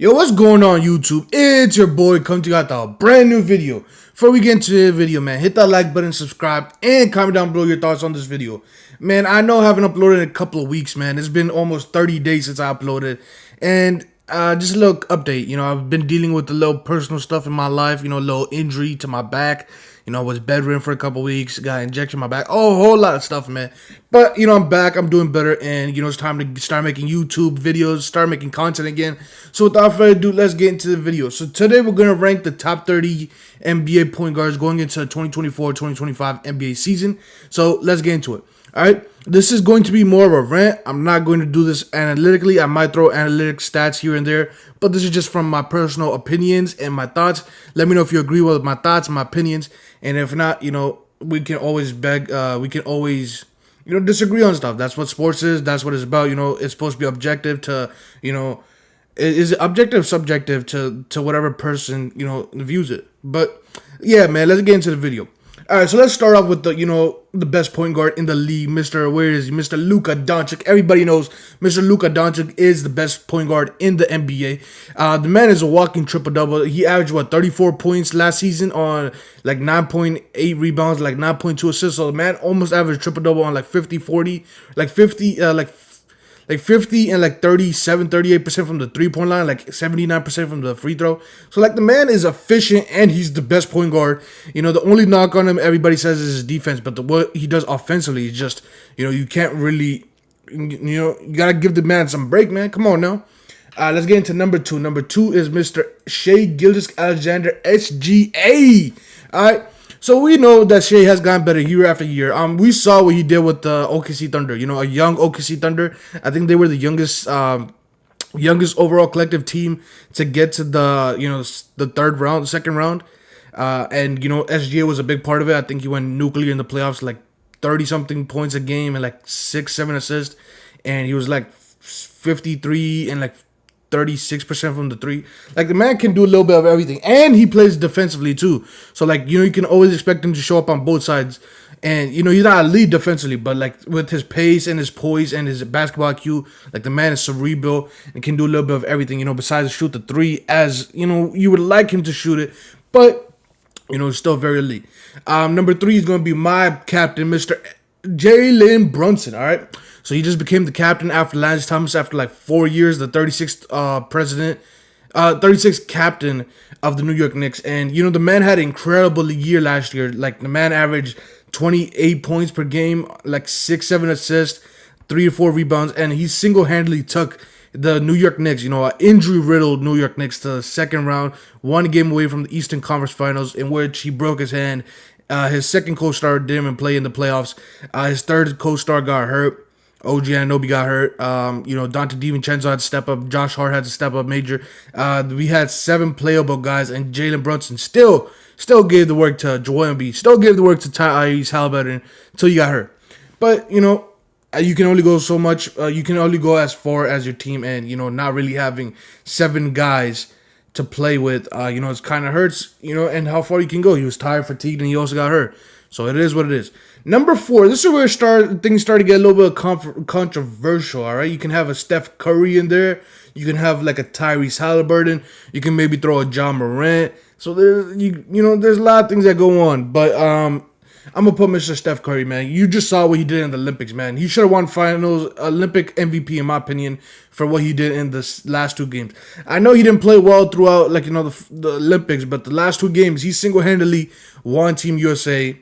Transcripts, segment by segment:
Yo, what's going on YouTube? It's your boy coming to you with a brand new video. Before we get into the video, man, hit that like button, subscribe, and comment down below your thoughts on this video. Man, I know I haven't uploaded in a couple of weeks, man. It's been almost 30 days since I uploaded. And just a little update. I've been dealing with a little personal stuff in my life. A little injury to my back. I was bedridden for a couple weeks, got an injection in my back. Oh, a whole lot of stuff, man. But, I'm back. I'm doing better. And, it's time to start making YouTube videos, start making content again. So, without further ado, let's get into the video. So, today we're going to rank the top 30 NBA point guards going into the 2024-2025 NBA season. So, let's get into it. All right, this is going to be more of a rant. I'm not going to do this analytically. I might throw analytic stats here and there, but this is just from my personal opinions and my thoughts. Let me know if you agree with my thoughts and my opinions, and if not, we can always disagree on stuff. That's what sports is. That's what it's about. It's supposed to be objective to, is it objective, subjective to whatever person views it. But yeah, man, let's get into the video. All right, so let's start off with the best point guard in the league, Mr. Luka Doncic. Everybody knows Mr. Luka Doncic is the best point guard in the NBA. The man is a walking triple double. He averaged 34 points last season on like 9.8 rebounds, like 9.2 assists. So the man almost averaged triple double on like 50, 40, like 50, like 50 and like 37, 38% from the three-point line, like 79% from the free throw. So, like, the man is efficient, and he's the best point guard. The only knock on him, everybody says, is his defense. But what he does offensively is just, you can't really, you got to give the man some break, man. Come on now. Let's get into number two. Number two is Mr. Shai Gilgeous-Alexander, SGA. All right. So we know that Shai has gotten better year after year. We saw what he did with the OKC Thunder. A young OKC Thunder. I think they were the youngest overall collective team to get to the third round, the second round. And SGA was a big part of it. I think he went nuclear in the playoffs, like 30 something points a game and like 6-7 assists, and he was like 53 and like 36% from the three. Like, the man can do a little bit of everything, and he plays defensively too. So, like, you can always expect him to show up on both sides. And he's not a lead defensively, but like with his pace and his poise and his basketball IQ, like, the man is cerebral and can do a little bit of everything. Besides shoot the three, as you would like him to shoot it, but still very elite. Number three is going to be my captain, Mr. Jalen Brunson. All right. So he just became the captain after Lance Thomas after like 4 years, the 36th 36th captain of the New York Knicks. And, the man had an incredible year last year. Like, the man averaged 28 points per game, like 6-7 assists, 3 or 4 rebounds. And he single-handedly took the New York Knicks, an injury-riddled New York Knicks, to the second round, one game away from the Eastern Conference Finals, in which he broke his hand. His second co-star didn't even play in the playoffs. His third co-star got hurt. OG Anunoby got hurt. Dante DiVincenzo had to step up. Josh Hart had to step up major. We had 7 playable guys, and Jalen Brunson still gave the work to Joel Embiid, still gave the work to Tyrese Halliburton until he got hurt. But, you can only go so much. You can only go as far as your team, and, not really having 7 guys to play with, it kind of hurts, and how far you can go. He was tired, fatigued, and he also got hurt. So it is what it is. Number 4, this is where things start to get a little bit controversial, all right? You can have a Steph Curry in there. You can have like a Tyrese Halliburton. You can maybe throw a John Morant. So there's a lot of things that go on. But I'm going to put Mr. Steph Curry, man. You just saw what he did in the Olympics, man. He should have won finals, Olympic MVP, in my opinion, for what he did in the last 2 games. I know he didn't play well throughout, the Olympics, but the last 2 games, he single-handedly won Team USA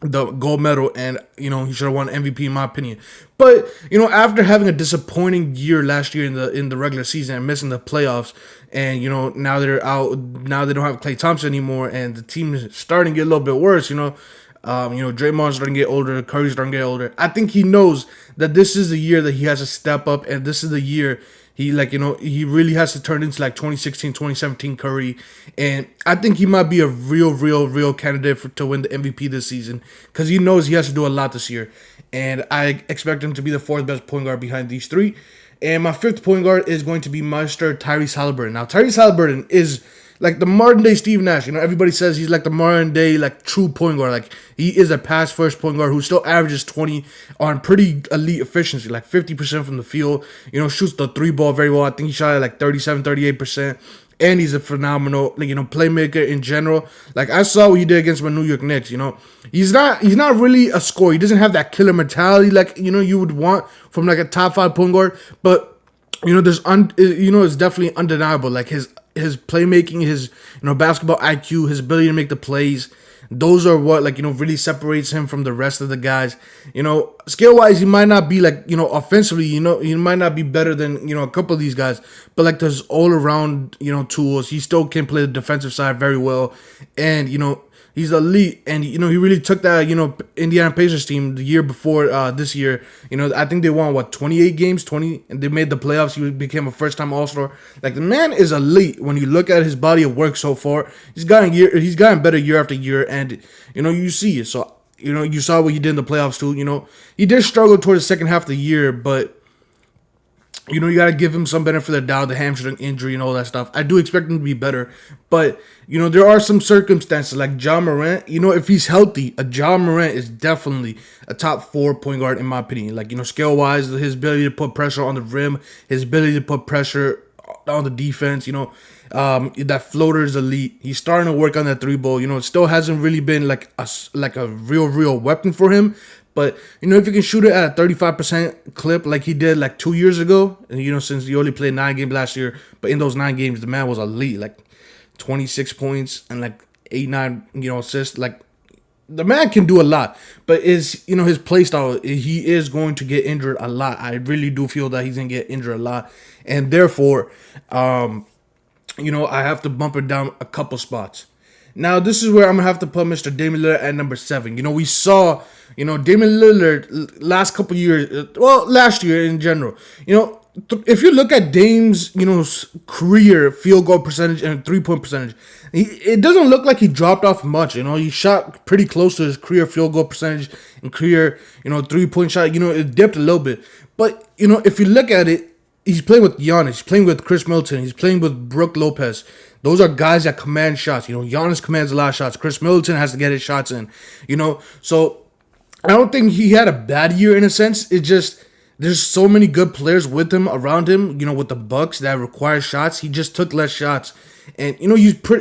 the gold medal, and he should have won MVP, in my opinion. But after having a disappointing year last year in the regular season and missing the playoffs, and now they're out, now they don't have Klay Thompson anymore, and the team is starting to get a little bit worse. Draymond's starting to get older, Curry's starting to get older. I think he knows that this is the year that he has to step up, and this is the year he really has to turn into like 2016, 2017 Curry. And I think he might be a real candidate to win the MVP this season, because he knows he has to do a lot this year. And I expect him to be the 4th best point guard behind these 3. And my 5th point guard is going to be Mr. Tyrese Halliburton. Now, Tyrese Halliburton is like the modern day Steve Nash. You know, everybody says he's like the modern day like true point guard. Like he is a pass first point guard who still averages 20 on pretty elite efficiency, like 50% from the field. You know, shoots the three ball very well. I think he shot at like 37, 38%. And he's a phenomenal, like, you know, playmaker in general. Like I saw what he did against my New York Knicks. You know, he's not really a scorer. He doesn't have that killer mentality like, you know, you would want from like a top 5 point guard. But you know, it's definitely undeniable. Like his playmaking, his, you know, basketball IQ, his ability to make the plays. Those are what, like, you know, really separates him from the rest of the guys. You know, skill wise, he might not be like, you know, offensively, you know, he might not be better than, you know, a couple of these guys, but like there's all around, you know, tools. He still can play the defensive side very well, and you know, he's elite, and you know, he really took that, you know, Indiana Pacers team the year before this year. You know, I think they won 28 games, 20, and they made the playoffs. He became a first-time All-Star. Like the man is elite. When you look at his body of work so far, he's gotten better year after year, and you know, you see it. So you know, you saw what he did in the playoffs too. You know, he did struggle towards the second half of the year, but you know, you got to give him some benefit of the doubt, the hamstring injury and all that stuff. I do expect him to be better. But, you know, there are some circumstances like Ja Morant. You know, if he's healthy, a Ja Morant is definitely a top 4 point guard in my opinion. Like, you know, skill-wise, his ability to put pressure on the rim, his ability to put pressure on the defense, you know, that floater is elite. He's starting to work on that three ball. You know, it still hasn't really been like a real weapon for him. But, you know, if you can shoot it at a 35% clip like he did like 2 years ago, and, you know, since he only played 9 games last year, but in those 9 games, the man was elite, like 26 points and like 8, 9, you know, assists. Like, the man can do a lot, but you know, his play style, he is going to get injured a lot. I really do feel that he's going to get injured a lot. And therefore, you know, I have to bump it down a couple spots. Now, this is where I'm going to have to put Mr. Damian Lillard at number 7. You know, we saw, you know, Damian Lillard last couple years, well, last year in general. You know, if you look at Dame's, you know, career field goal percentage and 3-point percentage, it doesn't look like he dropped off much. You know, he shot pretty close to his career field goal percentage and career, you know, 3-point shot. You know, it dipped a little bit. But, you know, if you look at it, he's playing with Giannis, he's playing with Chris Middleton, he's playing with Brook Lopez. Those are guys that command shots. You know, Giannis commands a lot of shots. Chris Middleton has to get his shots in. You know, so I don't think he had a bad year in a sense. It just, there's so many good players with him, around him, you know, with the Bucks that require shots. He just took less shots. And, you know,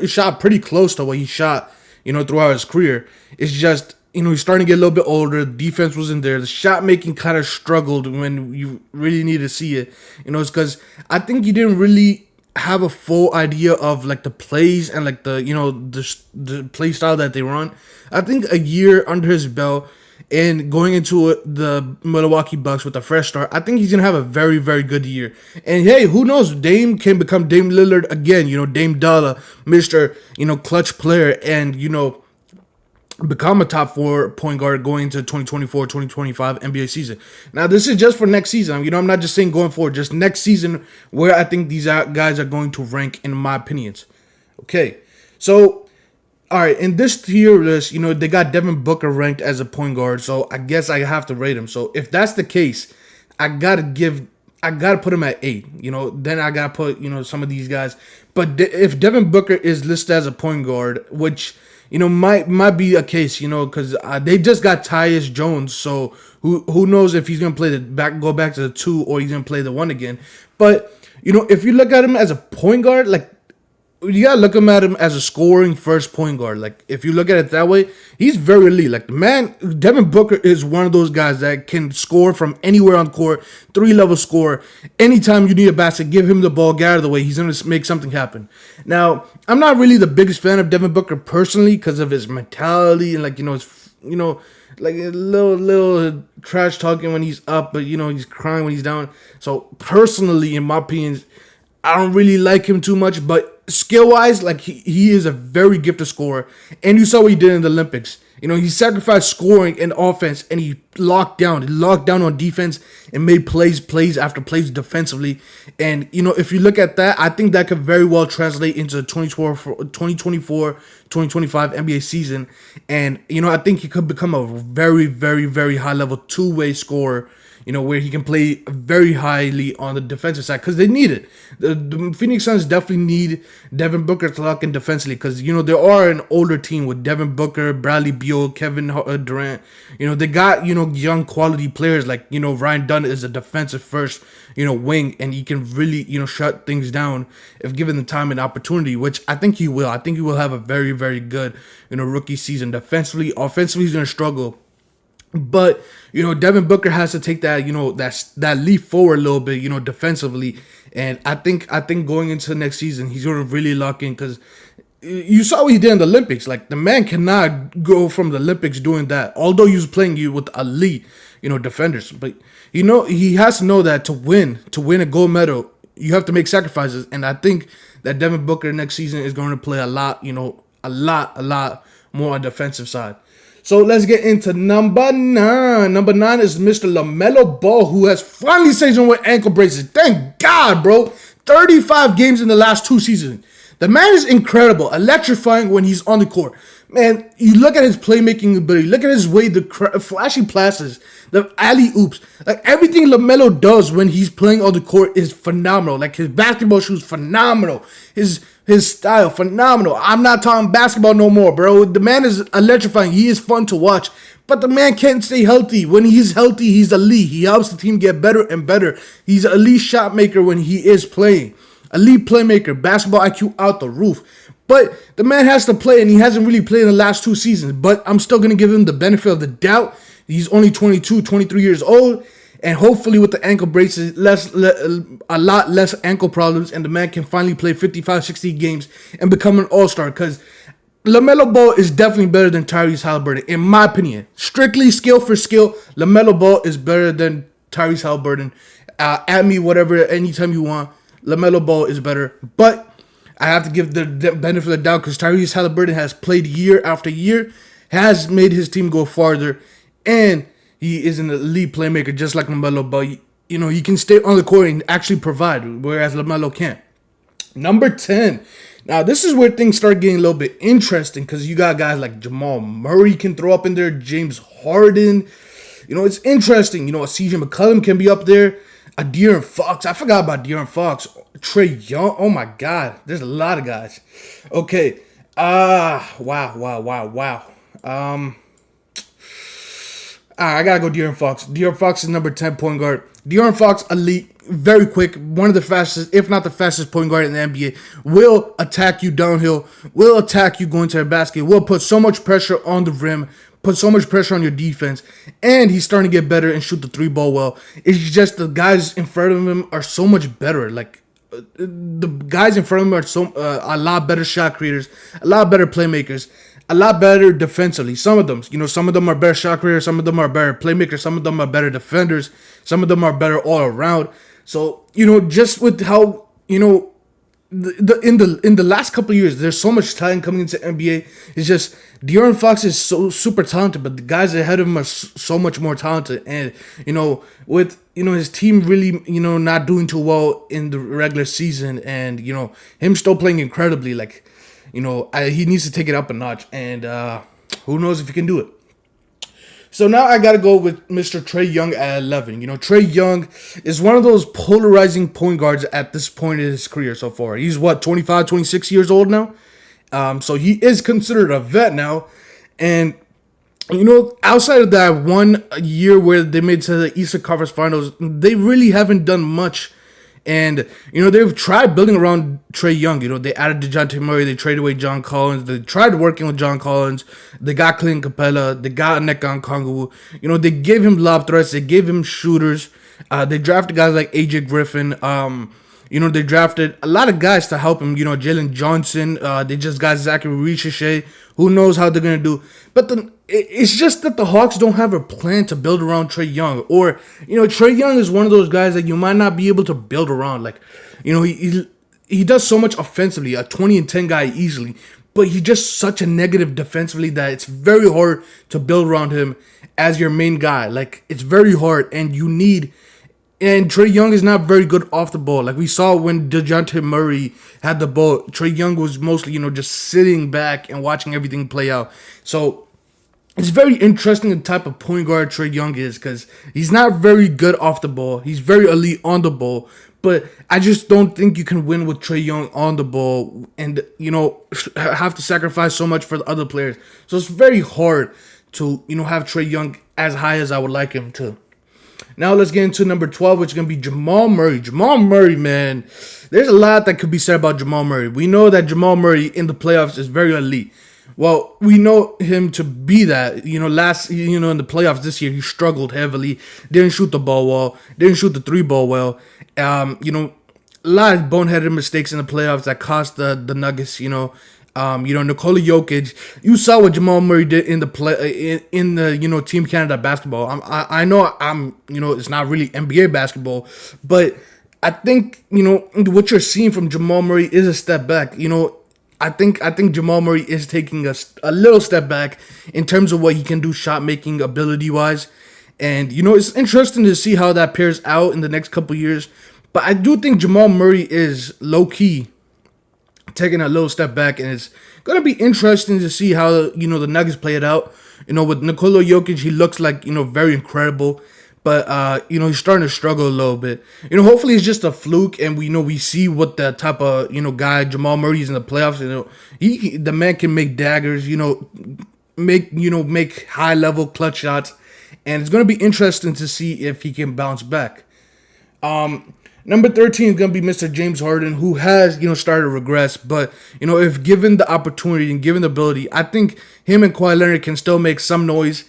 shot pretty close to what he shot, you know, throughout his career. It's just, you know, he's starting to get a little bit older. The defense wasn't there. The shot making kind of struggled when you really need to see it. You know, it's because I think he didn't really have a full idea of like the plays and like the, you know, the play style that they run. I think a year under his belt and going into the Milwaukee Bucks with a fresh start, I think he's going to have a very, very good year. And hey, who knows? Dame can become Dame Lillard again, you know, Dame Dollar, Mr., you know, clutch player, and, you know, become a top 4 point guard going into 2024-2025 NBA season. Now, this is just for next season. You know, I'm not just saying going forward, just next season where I think these guys are going to rank in my opinions. Okay, so, all right, in this tier list, you know, they got Devin Booker ranked as a point guard, so I guess I have to rate him. So if that's the case, I got to put him at 8. You know, then I got to put, you know, some of these guys. But if Devin Booker is listed as a point guard, which, you know, might be a case, you know, because they just got Tyus Jones, so who knows if he's gonna go back to the 2 or he's gonna play the 1 again. But you know, if you look at him as a point guard, like, you gotta look at him as a scoring first point guard. Like, if you look at it that way, he's very elite. Like, the man, Devin Booker is one of those guys that can score from anywhere on the court, 3-level score. Anytime you need a basket, give him the ball, get out of the way. He's gonna make something happen. Now, I'm not really the biggest fan of Devin Booker personally because of his mentality and, like, you know, his, you know, like a little trash talking when he's up, but, you know, he's crying when he's down. So personally, in my opinion, I don't really like him too much, but skill-wise, like, he is a very gifted scorer. And you saw what he did in the Olympics. You know, he sacrificed scoring and offense, and he locked down. He locked down on defense and made plays after plays defensively. And, you know, if you look at that, I think that could very well translate into the 2024-2025 NBA season. And, you know, I think he could become a very, very, very high-level two-way scorer, where he can play very highly on the defensive side because they need it. The Phoenix Suns definitely need Devin Booker to lock in defensively because, they are an older team with Devin Booker, Bradley Beal, Kevin Durant. They got, young quality players like, Ryan Dunn is a defensive first, wing, and he can really, shut things down if given the time and opportunity, which I think he will. I think he will have a very, very good, rookie season. Defensively, offensively, he's going to struggle. But, Devin Booker has to take that, that leap forward a little bit, defensively. And I think going into the next season, he's going to really lock in because you saw what he did in the Olympics. Like, the man cannot go from the Olympics doing that, although he was playing you with elite, defenders. But, he has to know that to win a gold medal, you have to make sacrifices. And I think that Devin Booker next season is going to play a lot more on the defensive side. So let's get into number 9. Number 9 is Mr. LaMelo Ball, who has finally seasoned with ankle braces. Thank God, bro. 35 games in the last 2 seasons. The man is incredible, electrifying when he's on the court. Man, you look at his playmaking ability. Look at his way, the flashy passes, the alley-oops. Like, everything LaMelo does when he's playing on the court is phenomenal. Like, his basketball shoes, phenomenal. His style, phenomenal. I'm not talking basketball no more, bro. The man is electrifying. He is fun to watch. But the man can't stay healthy. When he's healthy, he's elite. He helps the team get better and better. He's an elite shot maker when he is playing. Elite playmaker, basketball IQ out the roof. But the man has to play, and he hasn't really played in the last 2 seasons. But I'm still going to give him the benefit of the doubt. He's only 22, 23 years old. And hopefully with the ankle braces, a lot less ankle problems, and the man can finally play 55, 60 games and become an all-star. Because LaMelo Ball is definitely better than Tyrese Halliburton, in my opinion. Strictly skill for skill, LaMelo Ball is better than Tyrese Halliburton. At me, whatever, anytime you want. LaMelo Ball is better. But I have to give the benefit of the doubt because Tyrese Halliburton has played year after year, has made his team go farther, and he is an elite playmaker just like LaMelo Ball. He can stay on the court and actually provide, whereas LaMelo can't. Number 10. Now, this is where things start getting a little bit interesting because you got guys like Jamal Murray can throw up in there, James Harden. It's interesting. CJ McCollum can be up there. De'Aaron Fox. I forgot about De'Aaron Fox. Trae Young. Oh, my God. There's a lot of guys. Okay. Wow. I got to go De'Aaron Fox. De'Aaron Fox is number 10 point guard. De'Aaron Fox, elite, very quick, one of the fastest, if not the fastest point guard in the NBA. Will attack you downhill, will attack you going to the basket, will put so much pressure on the rim, put so much pressure on your defense, and he's starting to get better and shoot the 3-ball well. It's just the guys in front of him are so much better. Like, the guys in front of him are a lot better shot creators, a lot better playmakers, a lot better defensively. Some of them, some of them are better shot creators, some of them are better playmakers, some of them are better defenders, some of them are better all around. So, just with how, in the last couple of years, there's so much talent coming into NBA. It's just De'Aaron Fox is so super talented, but the guys ahead of him are so much more talented. And with his team really not doing too well in the regular season, and him still playing incredibly, like he needs to take it up a notch. And who knows if he can do it. So now I got to go with Mr. Trae Young at 11. Trae Young is one of those polarizing point guards at this point in his career so far. He's 25, 26 years old now. So he is considered a vet now. And, outside of that 1 year where they made it to the Eastern Conference Finals, they really haven't done much. And, they've tried building around Trae Young. They added DeJounte Murray. They traded away John Collins. They tried working with John Collins. They got Clint Capella. They got Nneka Okongwu. They gave him lob threats. They gave him shooters. They drafted guys like AJ Griffin. They drafted a lot of guys to help him. Jalen Johnson. They just got Zachary Ricochet. Who knows how they're going to do. But it's just that the Hawks don't have a plan to build around Trae Young. Or, Trae Young is one of those guys that you might not be able to build around. Like, he does so much offensively, a 20-10 guy easily. But he's just such a negative defensively that it's very hard to build around him as your main guy. Like, it's very hard, and you need... And Trae Young is not very good off the ball. Like we saw when DeJounte Murray had the ball, Trae Young was mostly, just sitting back and watching everything play out. So, it's very interesting the type of point guard Trae Young is because he's not very good off the ball. He's very elite on the ball, but I just don't think you can win with Trae Young on the ball and have to sacrifice so much for the other players. So it's very hard to have Trae Young as high as I would like him to. Now let's get into number 12, which is going to be Jamal Murray. Jamal Murray, man, there's a lot that could be said about Jamal Murray. We know that Jamal Murray in the playoffs is very elite. Well, we know him to be that. In the playoffs this year, he struggled heavily. Didn't shoot the ball well. Didn't shoot the three ball well. A lot of boneheaded mistakes in the playoffs that cost the Nuggets. Nikola Jokic. You saw what Jamal Murray did in the Team Canada basketball. I know it's not really NBA basketball, but I think what you're seeing from Jamal Murray is a step back. I think Jamal Murray is taking a little step back in terms of what he can do shot making ability wise, and it's interesting to see how that pairs out in the next couple years. But I do think Jamal Murray is low key taking a little step back, and it's gonna be interesting to see how the Nuggets play it out. With Nikola Jokic, he looks like very incredible, but he's starting to struggle a little bit. Hopefully it's just a fluke, and we see what the type of guy Jamal Murray is in the playoffs. The man can make daggers, make high level clutch shots, and it's gonna be interesting to see if he can bounce back. Number 13 is going to be Mr. James Harden, who has, started to regress. But, if given the opportunity and given the ability, I think him and Kawhi Leonard can still make some noise.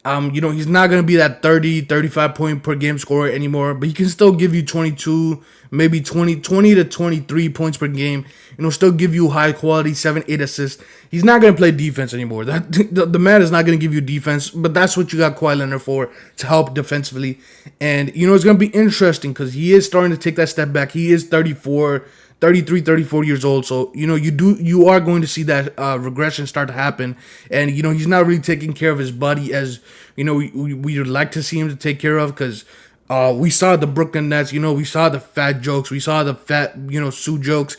He's not going to be that 30, 35 point per game scorer anymore, but he can still give you 22, maybe 20 to 23 points per game. Still give you high quality 7, 8 assists. He's not going to play defense anymore. The man is not going to give you defense, but that's what you got Kawhi Leonard for, to help defensively. And, it's going to be interesting because he is starting to take that step back. He is 33, 34 years old. So, you are going to see that regression start to happen. And, he's not really taking care of his body as, we would like to see him to take care of, because we saw the Brooklyn Nets, we saw the fat jokes, we saw the fat, Sue jokes.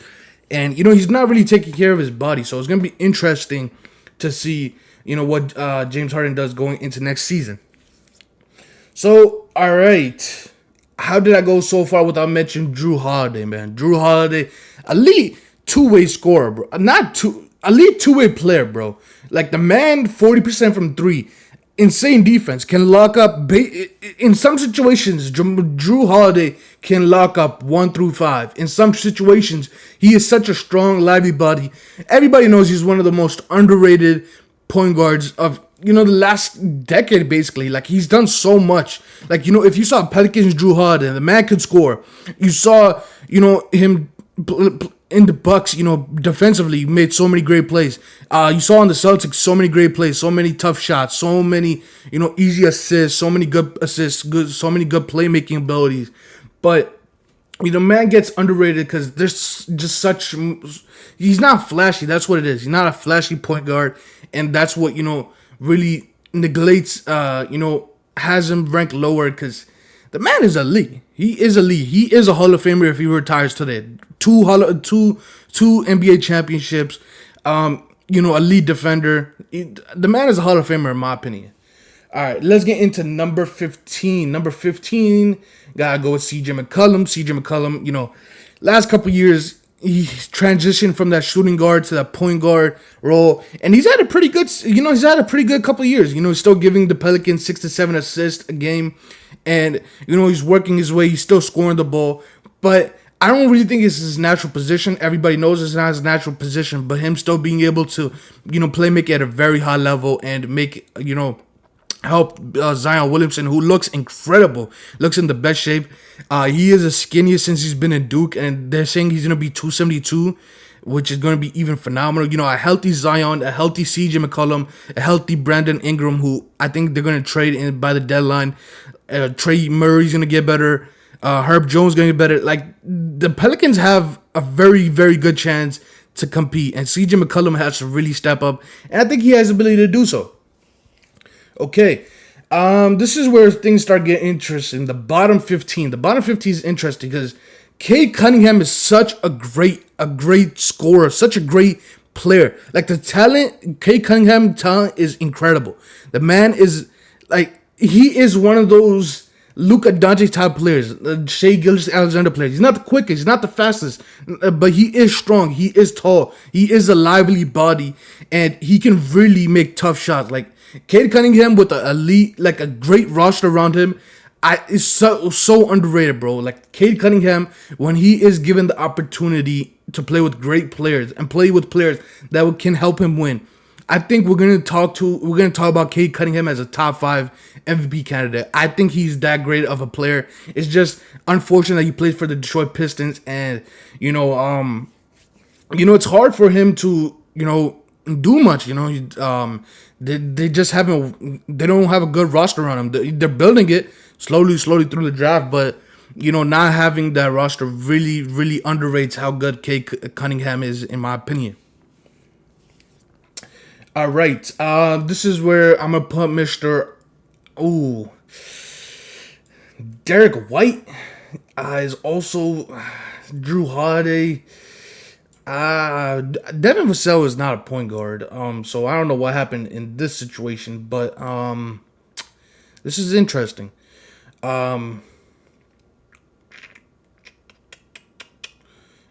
And, he's not really taking care of his body. So it's going to be interesting to see, what James Harden does going into next season. So, all right. How did I go so far without mentioning Jrue Holiday, man? Jrue Holiday, elite two-way scorer, bro. Elite two-way player, bro. Like, the man, 40% from three. Insane defense. Can lock up. In some situations, Jrue Holiday can lock up 1 through 5. In some situations, he is such a strong, lively body. Everybody knows he's one of the most underrated point guards of the last decade, basically. Like, he's done so much. Like, if you saw Pelicans Jrue Holiday, the man could score. You saw, him in the Bucks, defensively, made so many great plays. You saw on the Celtics so many great plays, so many tough shots, so many, easy assists, so many good assists, so many good playmaking abilities. But, man gets underrated because there's just he's not flashy. That's what it is. He's not a flashy point guard. And that's what, really neglects, has him ranked lower, because the man is elite. He is elite. He is a Hall of Famer if he retires today. Two NBA championships, elite defender. The man is a Hall of Famer in my opinion. All right, let's get into number 15. Number 15, gotta go with CJ McCollum. CJ McCollum, last couple years, he transitioned from that shooting guard to that point guard role, and he's had a pretty good, couple of years. He's still giving the Pelicans 6 to 7 assists a game, and he's working his way. He's still scoring the ball, but I don't really think it's his natural position. Everybody knows it's not his natural position, but him still being able to, play make at a very high level and make, help Zion Williamson, who looks incredible, looks in the best shape. He is the skinniest since he's been in Duke, and they're saying he's going to be 272, which is going to be even phenomenal. A healthy Zion, a healthy CJ McCollum, a healthy Brandon Ingram, who I think they're going to trade in by the deadline. Trey Murray's going to get better. Herb Jones going to get better. Like, the Pelicans have a very, very good chance to compete, and CJ McCollum has to really step up, and I think he has the ability to do so. Okay, this is where things start getting interesting. The bottom 15. The bottom 15 is interesting because Cade Cunningham is such a great scorer, such a great player. Like the talent, Kate Cunningham talent is incredible. The man is like he is one of those Luka Doncic type players, Shea Gilgeous-Alexander players. He's not the quickest, he's not the fastest, but he is strong. He is tall. He is a lively body, and he can really make tough shots. Like Cade Cunningham with a elite, like a great roster around him, is so underrated, bro. Like Cade Cunningham, when he is given the opportunity to play with great players and play with players that can help him win, I think we're gonna talk about Cade Cunningham as a top 5 MVP candidate. I think he's that great of a player. It's just unfortunate that he plays for the Detroit Pistons, and it's hard for him to do much. They just haven't. They don't have a good roster on him. They're building it slowly through the draft, but not having that roster really underrates how good Cade Cunningham is, in my opinion. All right, this is where I'm gonna put Mr. Derek White is also Drew Holiday. Devin Vassell is not a point guard, so I don't know what happened in this situation, but this is interesting.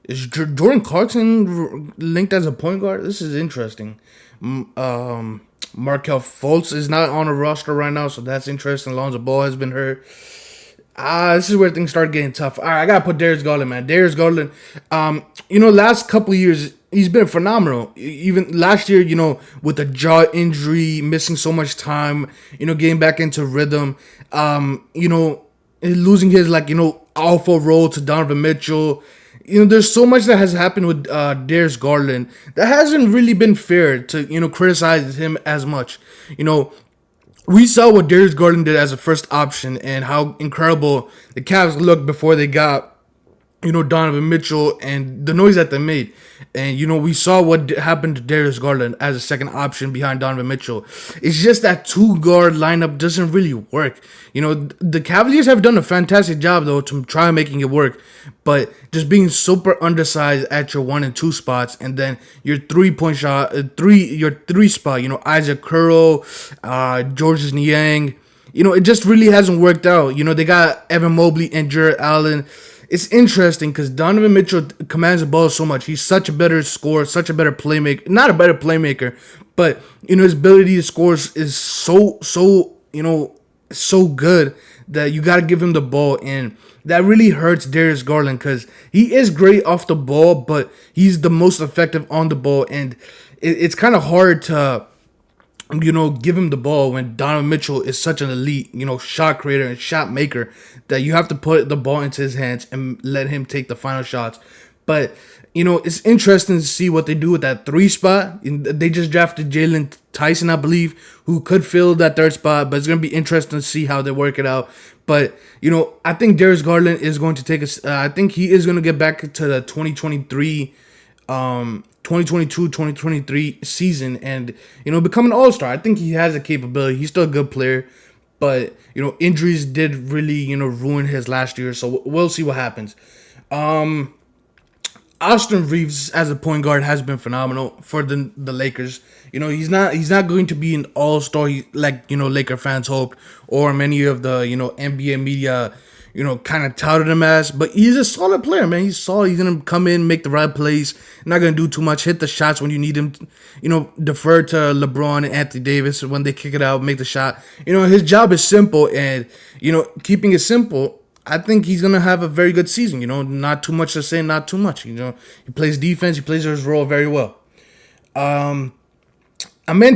Is Jordan Clarkson linked as a point guard? This is interesting. Markel Fultz is not on a roster right now, so that's interesting. Lonzo Ball has been hurt. This is where things start getting tough. All right, I gotta put Darius Garland, man. Darius Garland, last couple of years he's been phenomenal. Even last year, with the jaw injury, missing so much time, getting back into rhythm, losing his alpha role to Donovan Mitchell. There's so much that has happened with Darius Garland that hasn't really been fair to criticize him as much. We saw what Darius Garland did as a first option and how incredible the Cavs looked before they got, Donovan Mitchell and the noise that they made. And, we saw what happened to Darius Garland as a second option behind Donovan Mitchell. It's just that two-guard lineup doesn't really work. The Cavaliers have done a fantastic job, though, to try making it work. But just being super undersized at your 1 and 2 spots, and then your 3-point shot, your 3 spot, Isaac Curl, Georges Niang, it just really hasn't worked out. They got Evan Mobley and Jarrett Allen. It's interesting because Donovan Mitchell commands the ball so much. He's such a better scorer, such a better playmaker. Not a better playmaker, but his ability to score is so good that you got to give him the ball, and that really hurts Darius Garland because he is great off the ball, but he's the most effective on the ball, and it's kind of hard to give him the ball when Donovan Mitchell is such an elite, shot creator and shot maker that you have to put the ball into his hands and let him take the final shots. But, it's interesting to see what they do with that 3 spot. They just drafted Jalen Tyson, I believe, who could fill that 3rd spot, but it's going to be interesting to see how they work it out. But, I think Darius Garland is going to take us. I think he is going to get back to the 2022-2023 season and, become an all-star. I think he has the capability. He's still a good player, but, injuries did really, ruin his last year. So we'll see what happens. Austin Reeves as a point guard has been phenomenal for the Lakers. He's not going to be an all-star like, Laker fans hoped, or many of the, NBA media, kind of touted him as, but he's a solid player, man. He's solid. He's going to come in, make the right plays, not going to do too much, hit the shots when you need him, defer to LeBron and Anthony Davis when they kick it out, make the shot. His job is simple, and, keeping it simple, I think he's going to have a very good season, not too much to say, not too much, he plays defense, he plays his role very well. Amen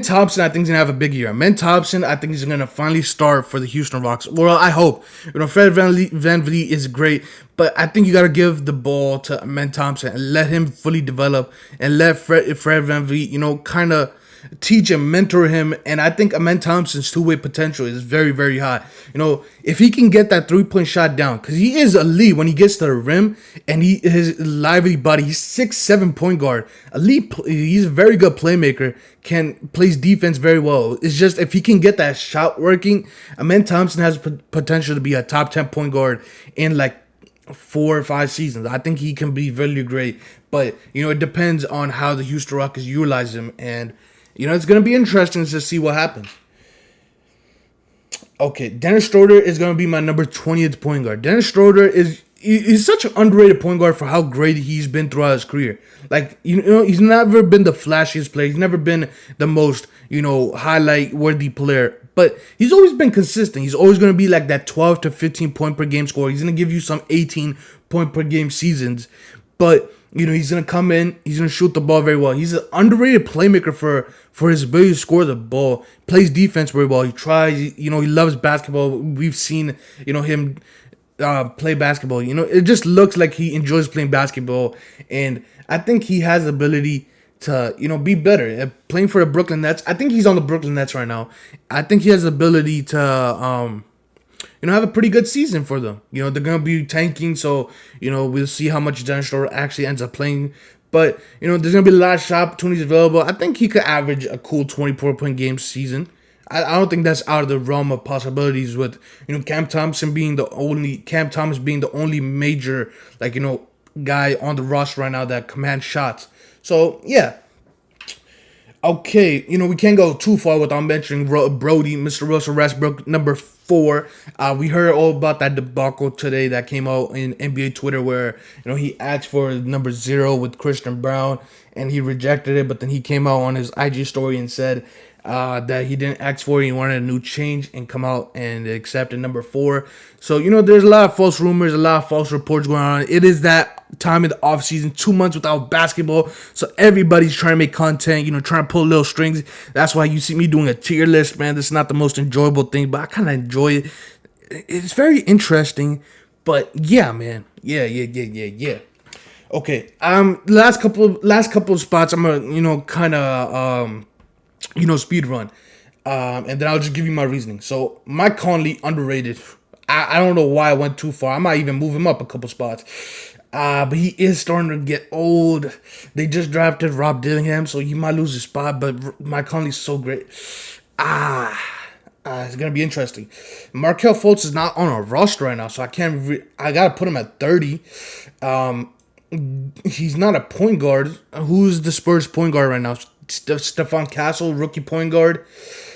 Thompson, I think he's going to have a big year. Amen Thompson, I think he's going to finally start for the Houston Rockets. Well, I hope. Fred VanVleet is great, but I think you got to give the ball to Amen Thompson and let him fully develop and let Fred VanVleet, kind of teach and mentor him. And I think Amen Thompson's two-way potential is very, very high. If he can get that 3-point shot down, because he is elite when he gets to the rim, and his lively body, he's 6'7" point guard, elite. He's a very good playmaker, plays defense very well. It's just if he can get that shot working, Amen Thompson has potential to be a top 10 point guard in 4 or 5 seasons. I think he can be really great, but it depends on how the Houston Rockets utilize him, and it's gonna be interesting to see what happens. Okay, Dennis Schroeder is gonna be my number 20th point guard. Dennis Schroeder he's such an underrated point guard for how great he's been throughout his career. Like, he's never been the flashiest player. He's never been the most, highlight worthy player. But he's always been consistent. He's always going to be like that 12 to 15 point per game score. He's going to give you some 18 point per game seasons. But, he's going to come in. He's going to shoot the ball very well. He's an underrated playmaker for his ability to score the ball. Plays defense very well. He tries. He loves basketball. We've seen, him play basketball. It just looks like he enjoys playing basketball, and I think he has the ability to be better at playing for the Brooklyn Nets. I think he's on the Brooklyn Nets right now. I think he has the ability to have a pretty good season for them. They're gonna be tanking, so we'll see how much Dennis Schroeder actually ends up playing. But there's gonna be a lot of shot opportunities available. I think he could average a cool 24-point game season. I don't think that's out of the realm of possibilities with Cam Thomas being the only major guy on the roster right now that commands shots. So yeah. Okay, we can't go too far without mentioning Brody, Mr. Russell Westbrook, number 4. We heard all about that debacle today that came out in NBA Twitter where, he asked for number 0 with Christian Brown and he rejected it, but then he came out on his IG story and said that he didn't ask for it. He wanted a new change and come out and accepted number 4. So, there's a lot of false rumors, a lot of false reports going on. It is that time in the off season, 2 months without basketball, so everybody's trying to make content, trying to pull little strings. That's why you see me doing a tier list, man. This is not the most enjoyable thing, but I kind of enjoy it. It's very interesting, but yeah, man, yeah. Okay, last couple of spots, I'm gonna kind of speed run, and then I'll just give you my reasoning. So Mike Conley, underrated. I don't know why I went too far. I might even move him up a couple spots. But he is starting to get old. They just drafted Rob Dillingham, so he might lose his spot. But Mike Conley's so great. It's gonna be interesting. Markelle Fultz is not on our roster right now, so I can't. I gotta put him at 30. He's not a point guard. Who's the Spurs point guard right now? Stephon Castle, rookie point guard.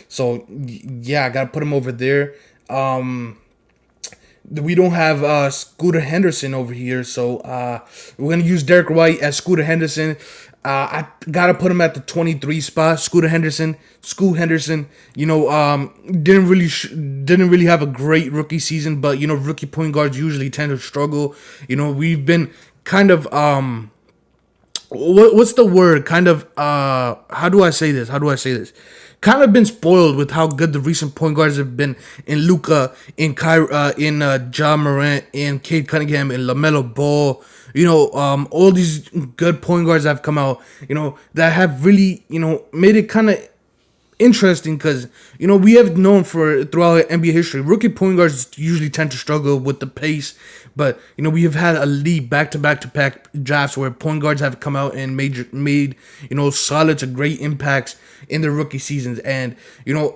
So yeah, I gotta put him over there. We don't have Scooter Henderson over here, so we're going to use Derek White as Scooter Henderson. I got to put him at the 23 spot. Scoot Henderson, didn't really have a great rookie season, but, rookie point guards usually tend to struggle. We've been kind of, what's the word? Kind of, how do I say this? Kind of been spoiled with how good the recent point guards have been in Luka, in Ja Morant, in Cade Cunningham, in LaMelo Ball. All these good point guards that have come out, that have really, made it kind of interesting because, we have known throughout NBA history, rookie point guards usually tend to struggle with the pace. But, we have had a lead back-to-back drafts where point guards have come out and made solid to great impacts in their rookie seasons. And,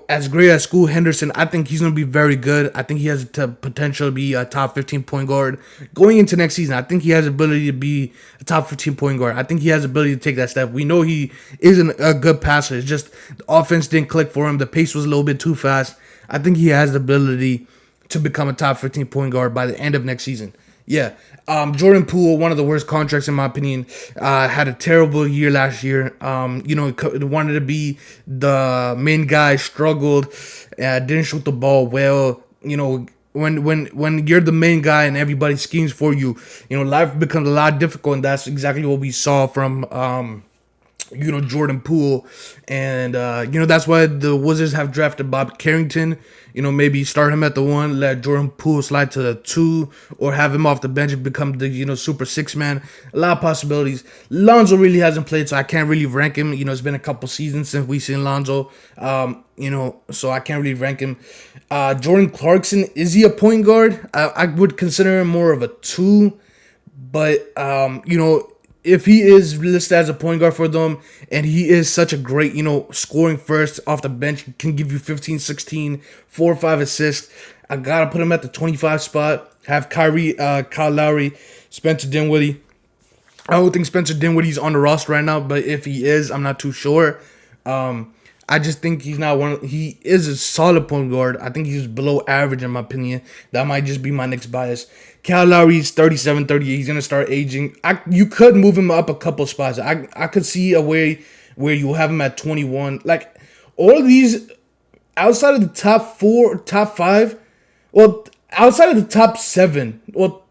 as great as Scoot Henderson, I think he's going to be very good. I think he has the potential to be a top 15 point guard. Going into next season, I think he has the ability to be a top 15 point guard. I think he has the ability to take that step. We know he isn't a good passer. It's just the offense didn't click for him. The pace was a little bit too fast. I think he has the ability to become a top 15 point guard by the end of next season. Yeah. Jordan Poole, one of the worst contracts in my opinion, had a terrible year last year. Wanted to be the main guy, struggled, didn't shoot the ball well. When you're the main guy and everybody schemes for you, life becomes a lot difficult, and that's exactly what we saw from Jordan Poole. And, that's why the Wizards have drafted Bob Carrington. Maybe start him at the 1, let Jordan Poole slide to the 2, or have him off the bench and become the, super 6-man. A lot of possibilities. Lonzo really hasn't played, so I can't really rank him. It's been a couple seasons since we've seen Lonzo, so I can't really rank him. Jordan Clarkson, is he a point guard? I would consider him more of a 2, but, if he is listed as a point guard for them, and he is such a great, scoring first off the bench, can give you 15, 16, 4 or 5 assists, I got to put him at the 25 spot. have Kyrie, Kyle Lowry, Spencer Dinwiddie. I don't think Spencer Dinwiddie's on the roster right now, but if he is, I'm not too sure. I just think he's not one. He is a solid point guard. I think he's below average in my opinion. That might just be my next bias. Kyle Lowry's 37, 38. He's gonna start aging. You could move him up a couple spots. I could see a way where you have him at 21. Like all of these outside of the top 4, top 5. Well, outside of the top 7. Well,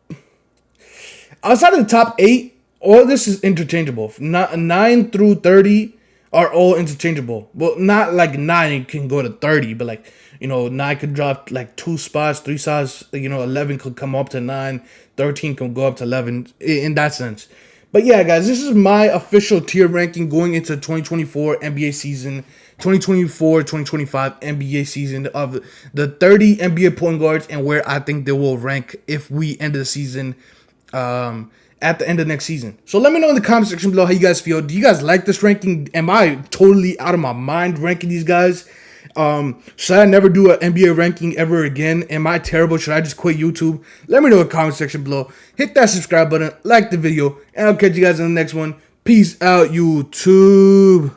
outside of the top 8. All this is interchangeable. 9 through 30 are all interchangeable. Well, not like 9 can go to 30, but like, 9 could drop like 2 spots, 3 spots. 11 could come up to 9, 13 can go up to 11 in that sense. But yeah, guys, this is my official tier ranking going into 2024 NBA season, 2024-2025 NBA season of the 30 NBA point guards and where I think they will rank if we end the season at the end of next season. So let me know in the comment section below how you guys feel. Do you guys like this ranking? Am I totally out of my mind ranking these guys? Should I never do an NBA ranking ever again? Am I terrible? Should I just quit YouTube? Let me know in the comment section below. Hit that subscribe button, like the video, and I'll catch you guys in the next one. Peace out, YouTube.